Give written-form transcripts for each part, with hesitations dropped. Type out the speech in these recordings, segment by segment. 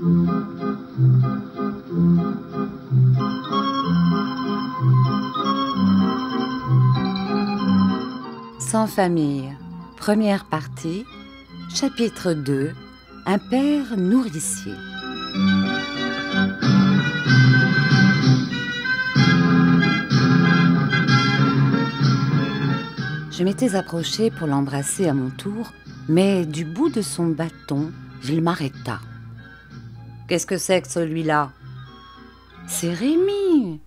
Sans famille, première partie, chapitre 2, un père nourricier. Je m'étais approchée pour l'embrasser à mon tour, mais du bout de son bâton, il m'arrêta. « Qu'est-ce que c'est que celui-là ?»« C'est Rémi. »«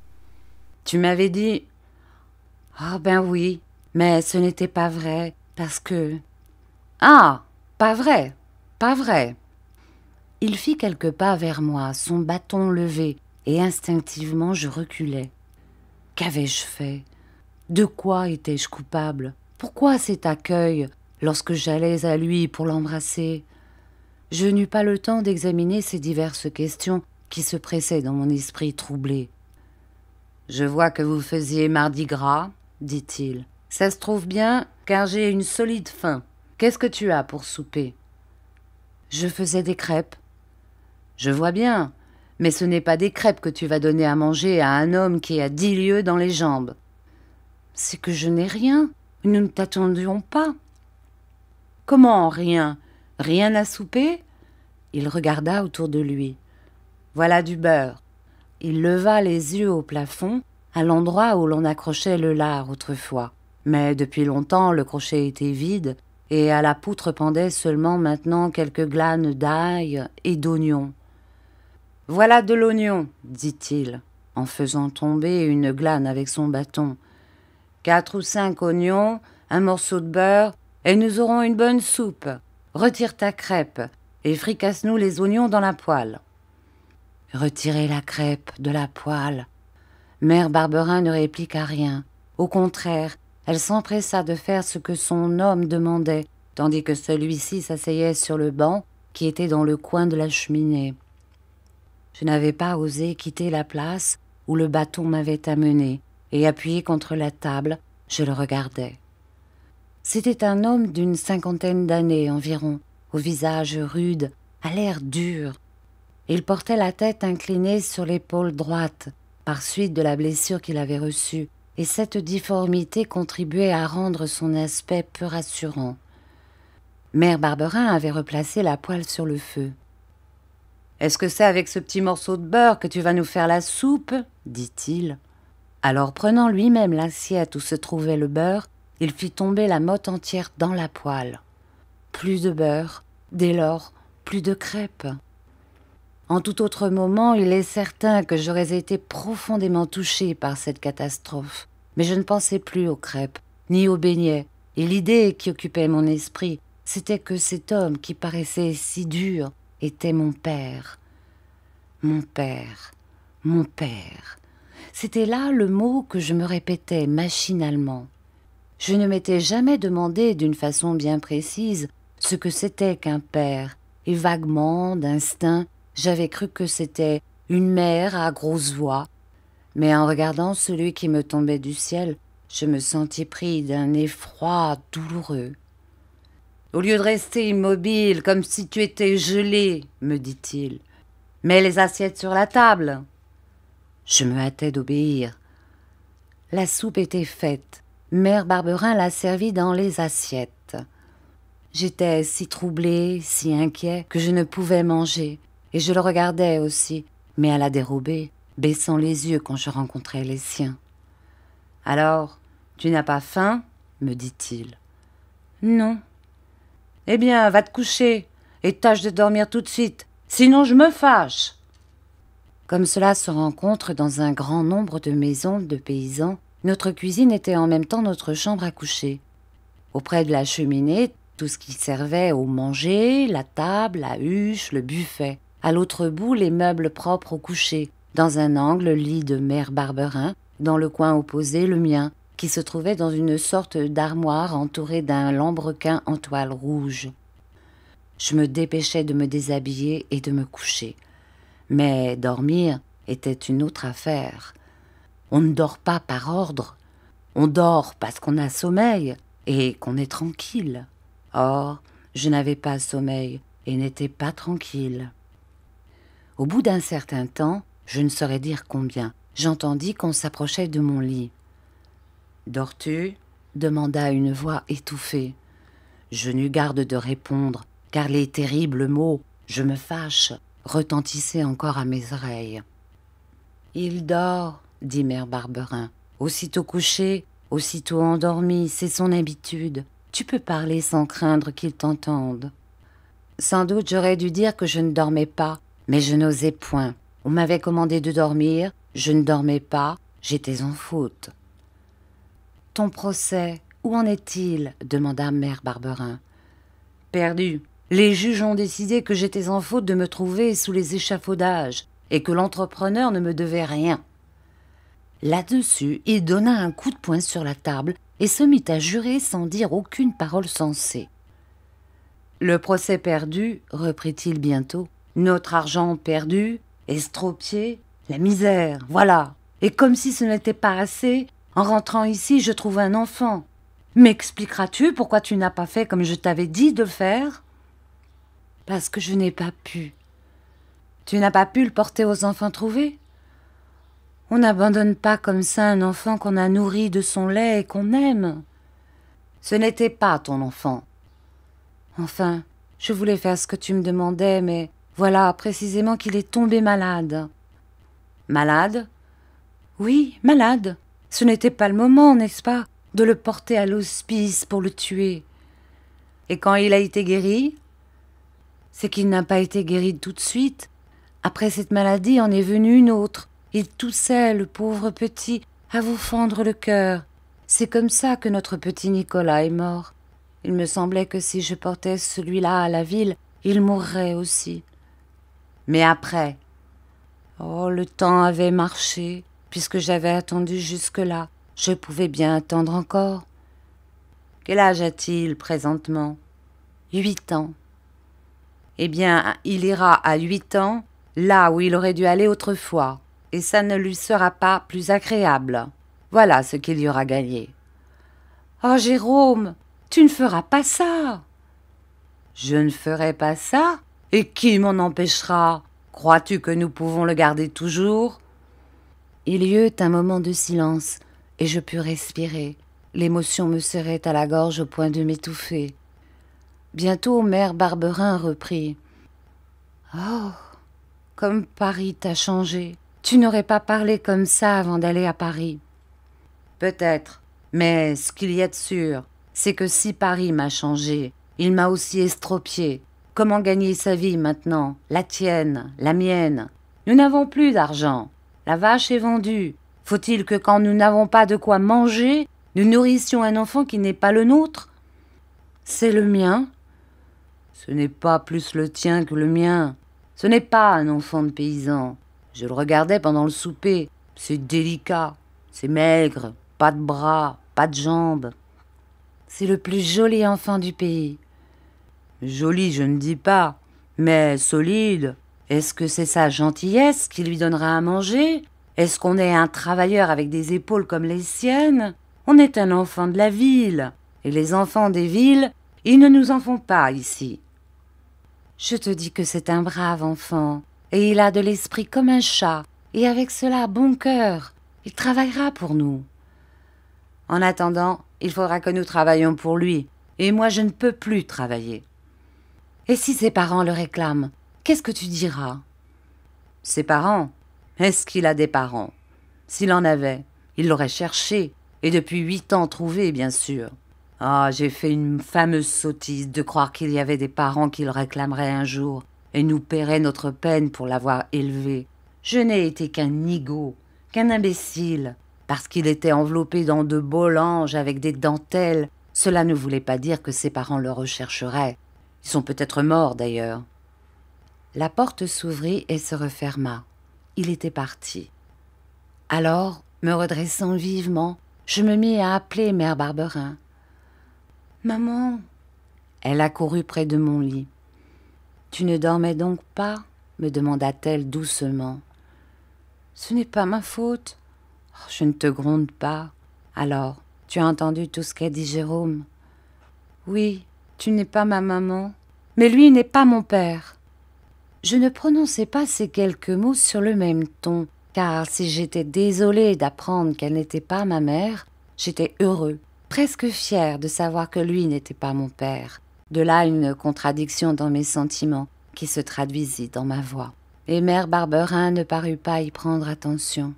Tu m'avais dit... »« Ah ben oui, mais ce n'était pas vrai, parce que... »« Ah, pas vrai, pas vrai. » Il fit quelques pas vers moi, son bâton levé, et instinctivement je reculai. Qu'avais-je fait? De quoi étais-je coupable? Pourquoi cet accueil lorsque j'allais à lui pour l'embrasser? Je n'eus pas le temps d'examiner ces diverses questions qui se pressaient dans mon esprit troublé. « Je vois que vous faisiez mardi gras, » dit-il. « Ça se trouve bien, car j'ai une solide faim. Qu'est-ce que tu as pour souper? » Je faisais des crêpes. « Je vois bien, mais ce n'est pas des crêpes que tu vas donner à manger à un homme qui a 10 lieues dans les jambes. »« C'est que je n'ai rien. Nous ne t'attendions pas. »« Comment rien? Rien à souper ?» Il regarda autour de lui. « Voilà du beurre. » Il leva les yeux au plafond, à l'endroit où l'on accrochait le lard autrefois. Mais depuis longtemps, le crochet était vide, et à la poutre pendaient seulement maintenant quelques glanes d'ail et d'oignons. « Voilà de l'oignon, » dit-il, en faisant tomber une glane avec son bâton. 4 ou 5 oignons, un morceau de beurre, et nous aurons une bonne soupe. Retire ta crêpe, et fricasse-nous les oignons dans la poêle. Retirer la crêpe de la poêle. Mère Barberin ne répliqua rien. Au contraire, elle s'empressa de faire ce que son homme demandait, tandis que celui-ci s'asseyait sur le banc qui était dans le coin de la cheminée. Je n'avais pas osé quitter la place où le bâton m'avait amené, et appuyé contre la table, je le regardais. C'était un homme d'une 50aine d'années environ, au visage rude, à l'air dur. Il portait la tête inclinée sur l'épaule droite, par suite de la blessure qu'il avait reçue, et cette difformité contribuait à rendre son aspect peu rassurant. Mère Barberin avait replacé la poêle sur le feu. « Est-ce que c'est avec ce petit morceau de beurre que tu vas nous faire la soupe ?» dit-il. Alors, prenant lui-même l'assiette où se trouvait le beurre, il fit tomber la motte entière dans la poêle. Plus de beurre, dès lors, plus de crêpes. En tout autre moment, il est certain que j'aurais été profondément touchée par cette catastrophe. Mais je ne pensais plus aux crêpes, ni aux beignets, et l'idée qui occupait mon esprit, c'était que cet homme qui paraissait si dur était mon père. Mon père, mon père. C'était là le mot que je me répétais machinalement. Je ne m'étais jamais demandé d'une façon bien précise ce que c'était qu'un père, et vaguement, d'instinct, j'avais cru que c'était une mère à grosse voix. Mais en regardant celui qui me tombait du ciel, je me sentis pris d'un effroi douloureux. « Au lieu de rester immobile, comme si tu étais gelé, me dit-il, mets les assiettes sur la table. » Je me hâtais d'obéir. La soupe était faite. Mère Barberin la servit dans les assiettes. J'étais si troublé, si inquiet, que je ne pouvais manger, et je le regardais aussi, mais à la dérobée, baissant les yeux quand je rencontrais les siens. « Alors, tu n'as pas faim ?» me dit-il. « Non. »« Eh bien, va te coucher, et tâche de dormir tout de suite, sinon je me fâche. » Comme cela se rencontre dans un grand nombre de maisons de paysans, notre cuisine était en même temps notre chambre à coucher. Auprès de la cheminée, tout ce qui servait au manger, la table, la huche, le buffet. À l'autre bout, les meubles propres au coucher. Dans un angle, le lit de Mère Barberin. Dans le coin opposé, le mien, qui se trouvait dans une sorte d'armoire entourée d'un lambrequin en toile rouge. Je me dépêchais de me déshabiller et de me coucher. Mais dormir était une autre affaire. On ne dort pas par ordre. On dort parce qu'on a sommeil et qu'on est tranquille. Or, je n'avais pas sommeil et n'étais pas tranquille. Au bout d'un certain temps, je ne saurais dire combien, j'entendis qu'on s'approchait de mon lit. « Dors-tu » demanda une voix étouffée. Je n'eus garde de répondre, car les terribles mots « je me fâche » retentissaient encore à mes oreilles. « Il dort » dit Mère Barberin. « Aussitôt couché, aussitôt endormi, c'est son habitude. Tu peux parler sans craindre qu'il t'entende. » Sans doute j'aurais dû dire que je ne dormais pas, mais je n'osais point. On m'avait commandé de dormir, je ne dormais pas, j'étais en faute. « Ton procès, où en est-il » demanda Mère Barberin. « Perdu. Les juges ont décidé que j'étais en faute de me trouver sous les échafaudages et que l'entrepreneur ne me devait rien. » Là-dessus, il donna un coup de poing sur la table et se mit à jurer sans dire aucune parole sensée. « Le procès perdu, reprit-il bientôt, notre argent perdu, estropié, la misère, voilà. Et comme si ce n'était pas assez, en rentrant ici, je trouve un enfant. M'expliqueras-tu pourquoi tu n'as pas fait comme je t'avais dit de faire ?»« Parce que je n'ai pas pu. »« Tu n'as pas pu le porter aux enfants trouvés ? On n'abandonne pas comme ça un enfant qu'on a nourri de son lait et qu'on aime. Ce n'était pas ton enfant. Enfin, je voulais faire ce que tu me demandais, mais voilà précisément qu'il est tombé malade. »« Malade ? » ?»« Oui, malade. Ce n'était pas le moment, n'est-ce pas, de le porter à l'hospice pour le tuer. »« Et quand il a été guéri ? » ?»« C'est qu'il n'a pas été guéri tout de suite. Après cette maladie en est venue une autre. Il toussait, le pauvre petit, à vous fendre le cœur. C'est comme ça que notre petit Nicolas est mort. Il me semblait que si je portais celui-là à la ville, il mourrait aussi. Mais après ? Oh, le temps avait marché, puisque j'avais attendu jusque-là. Je pouvais bien attendre encore. Quel âge a-t-il présentement ? 8 ans. Eh bien, il ira à 8 ans, là où il aurait dû aller autrefois, et ça ne lui sera pas plus agréable. Voilà ce qu'il y aura gagné. Oh, Jérôme, tu ne feras pas ça. Je ne ferai pas ça ? Et qui m'en empêchera ? Crois-tu que nous pouvons le garder toujours ? Il y eut un moment de silence, et je pus respirer. L'émotion me serrait à la gorge au point de m'étouffer. Bientôt, Mère Barberin reprit. « Oh, comme Paris t'a changé. Tu n'aurais pas parlé comme ça avant d'aller à Paris. »« Peut-être, mais ce qu'il y a de sûr, c'est que si Paris m'a changé, il m'a aussi estropié. Comment gagner sa vie maintenant, la tienne, la mienne ? Nous n'avons plus d'argent. La vache est vendue. Faut-il que quand nous n'avons pas de quoi manger, nous nourrissions un enfant qui n'est pas le nôtre ? C'est le mien. Ce n'est pas plus le tien que le mien. Ce n'est pas un enfant de paysan. Je le regardais pendant le souper. C'est délicat, c'est maigre, pas de bras, pas de jambes. C'est le plus joli enfant du pays. Joli, je ne dis pas, mais solide. Est-ce que c'est sa gentillesse qui lui donnera à manger ? Est-ce qu'on est un travailleur avec des épaules comme les siennes ? On est un enfant de la ville. Et les enfants des villes, ils ne nous en font pas ici. Je te dis que c'est un brave enfant, et il a de l'esprit comme un chat, et avec cela bon cœur. Il travaillera pour nous. En attendant, il faudra que nous travaillions pour lui, et moi je ne peux plus travailler. Et si ses parents le réclament, qu'est-ce que tu diras ? Ses parents ? Est-ce qu'il a des parents ? S'il en avait, il l'aurait cherché, et depuis 8 ans trouvé, bien sûr. Ah, j'ai fait une fameuse sottise de croire qu'il y avait des parents qui le réclameraient un jour et nous paieraient notre peine pour l'avoir élevé. Je n'ai été qu'un nigaud, qu'un imbécile. Parce qu'il était enveloppé dans de beaux langes avec des dentelles, cela ne voulait pas dire que ses parents le rechercheraient. Ils sont peut-être morts d'ailleurs. La porte s'ouvrit et se referma. Il était parti. Alors, me redressant vivement, je me mis à appeler Mère Barberin. « Maman !» Elle accourut près de mon lit. « Tu ne dormais donc pas ?» me demanda-t-elle doucement. « Ce n'est pas ma faute. Oh, je ne te gronde pas. Alors, tu as entendu tout ce qu'a dit Jérôme ? Oui, tu n'es pas ma maman, mais lui n'est pas mon père. Je ne prononçai pas ces quelques mots sur le même ton, car si j'étais désolée d'apprendre qu'elle n'était pas ma mère, j'étais heureux, presque fier de savoir que lui n'était pas mon père. De là une contradiction dans mes sentiments qui se traduisit dans ma voix. Et mère Barberin ne parut pas y prendre attention.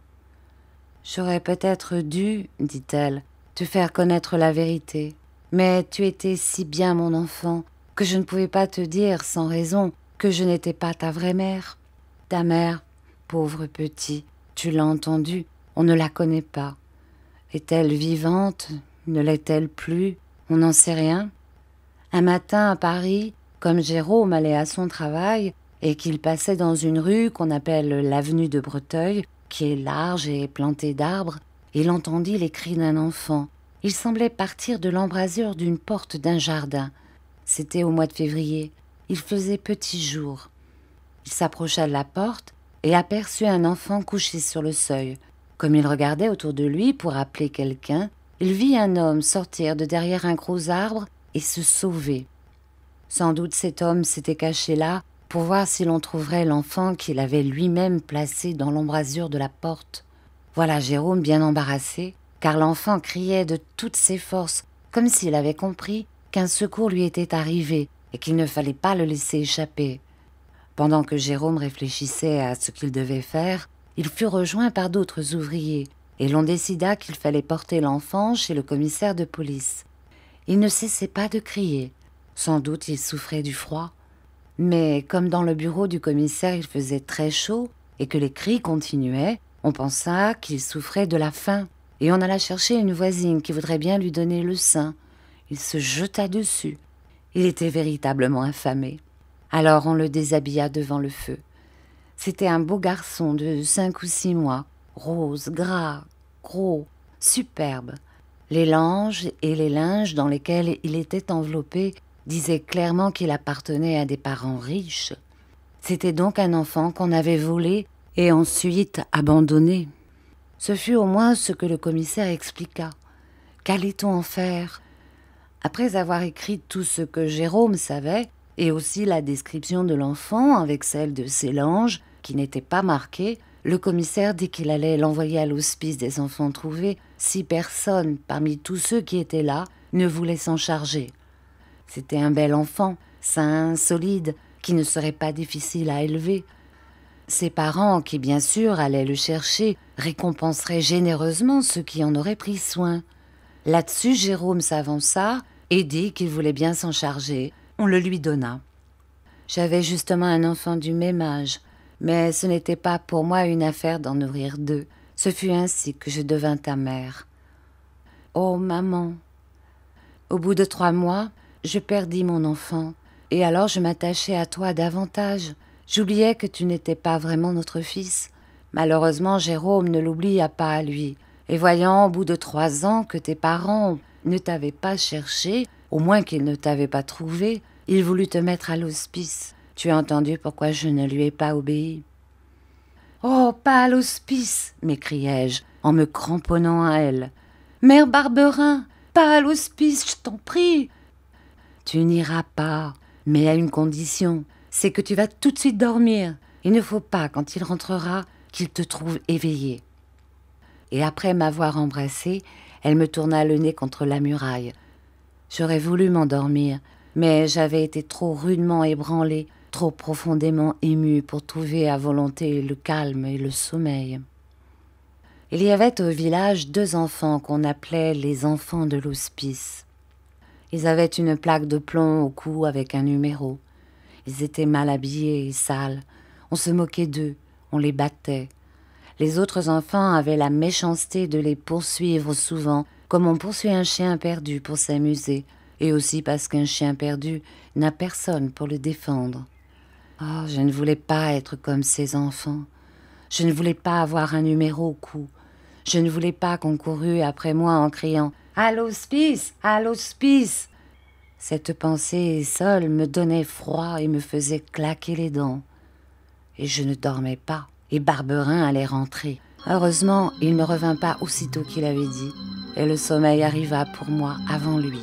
« J'aurais peut-être dû, dit-elle, te faire connaître la vérité, mais tu étais si bien mon enfant que je ne pouvais pas te dire sans raison que je n'étais pas ta vraie mère. Ta mère, pauvre petit, tu l'as entendu, on ne la connaît pas. Est-elle vivante? Ne l'est-elle plus? On n'en sait rien. Un matin à Paris, comme Jérôme allait à son travail et qu'il passait dans une rue qu'on appelle l'avenue de Breteuil, qui est large et plantée d'arbres, il entendit les cris d'un enfant. Il semblait partir de l'embrasure d'une porte d'un jardin. C'était au mois de février. Il faisait petit jour. Il s'approcha de la porte et aperçut un enfant couché sur le seuil. Comme il regardait autour de lui pour appeler quelqu'un, il vit un homme sortir de derrière un gros arbre et se sauver. Sans doute cet homme s'était caché là pour voir si l'on trouverait l'enfant qu'il avait lui-même placé dans l'embrasure de la porte. Voilà Jérôme bien embarrassé, car l'enfant criait de toutes ses forces, comme s'il avait compris qu'un secours lui était arrivé et qu'il ne fallait pas le laisser échapper. Pendant que Jérôme réfléchissait à ce qu'il devait faire, il fut rejoint par d'autres ouvriers, et l'on décida qu'il fallait porter l'enfant chez le commissaire de police. Il ne cessait pas de crier. Sans doute il souffrait du froid. Mais comme dans le bureau du commissaire il faisait très chaud et que les cris continuaient, on pensa qu'il souffrait de la faim, et on alla chercher une voisine qui voudrait bien lui donner le sein. Il se jeta dessus. Il était véritablement affamé. Alors on le déshabilla devant le feu. C'était un beau garçon de 5 ou 6 mois, rose, gras, gros, superbe. Les langes et les linges dans lesquels il était enveloppé disaient clairement qu'il appartenait à des parents riches. C'était donc un enfant qu'on avait volé et ensuite abandonné. Ce fut au moins ce que le commissaire expliqua. Qu'allait-on en faire? Après avoir écrit tout ce que Jérôme savait, et aussi la description de l'enfant avec celle de ses langes, qui n'étaient pas marquées, le commissaire dit qu'il allait l'envoyer à l'hospice des enfants trouvés si personne, parmi tous ceux qui étaient là, ne voulait s'en charger. C'était un bel enfant, sain, solide, qui ne serait pas difficile à élever. Ses parents, qui bien sûr allaient le chercher, récompenseraient généreusement ceux qui en auraient pris soin. Là-dessus, Jérôme s'avança et dit qu'il voulait bien s'en charger. On le lui donna. J'avais justement un enfant du même âge, mais ce n'était pas pour moi une affaire d'en nourrir 2. Ce fut ainsi que je devins ta mère. Oh, maman! Au bout de 3 mois, je perdis mon enfant, et alors je m'attachai à toi davantage. J'oubliais que tu n'étais pas vraiment notre fils. Malheureusement, Jérôme ne l'oublia pas à lui, et voyant au bout de 3 ans que tes parents ne t'avaient pas cherché, au moins qu'ils ne t'avaient pas trouvé, il voulut te mettre à l'hospice. Tu as entendu pourquoi je ne lui ai pas obéi. « Oh, pas à l'hospice !» m'écriai-je, en me cramponnant à elle. « Mère Barberin, pas à l'hospice, je t'en prie !»« Tu n'iras pas, mais à une condition, c'est que tu vas tout de suite dormir. Il ne faut pas, quand il rentrera, qu'il te trouve éveillée. » Et après m'avoir embrassée, elle me tourna le nez contre la muraille. J'aurais voulu m'endormir, mais j'avais été trop rudement ébranlée, trop profondément émue pour trouver à volonté le calme et le sommeil. Il y avait au village 2 enfants qu'on appelait les enfants de l'hospice. Ils avaient une plaque de plomb au cou avec un numéro. Ils étaient mal habillés et sales. On se moquait d'eux, on les battait. Les autres enfants avaient la méchanceté de les poursuivre souvent, comme on poursuit un chien perdu pour s'amuser, et aussi parce qu'un chien perdu n'a personne pour le défendre. Oh, je ne voulais pas être comme ces enfants. Je ne voulais pas avoir un numéro au cou. Je ne voulais pas qu'on courût après moi en criant « À l'hospice! À l'hospice !» Cette pensée seule me donnait froid et me faisait claquer les dents. Et je ne dormais pas, et Barberin allait rentrer. Heureusement, il ne revint pas aussitôt qu'il avait dit, et le sommeil arriva pour moi avant lui.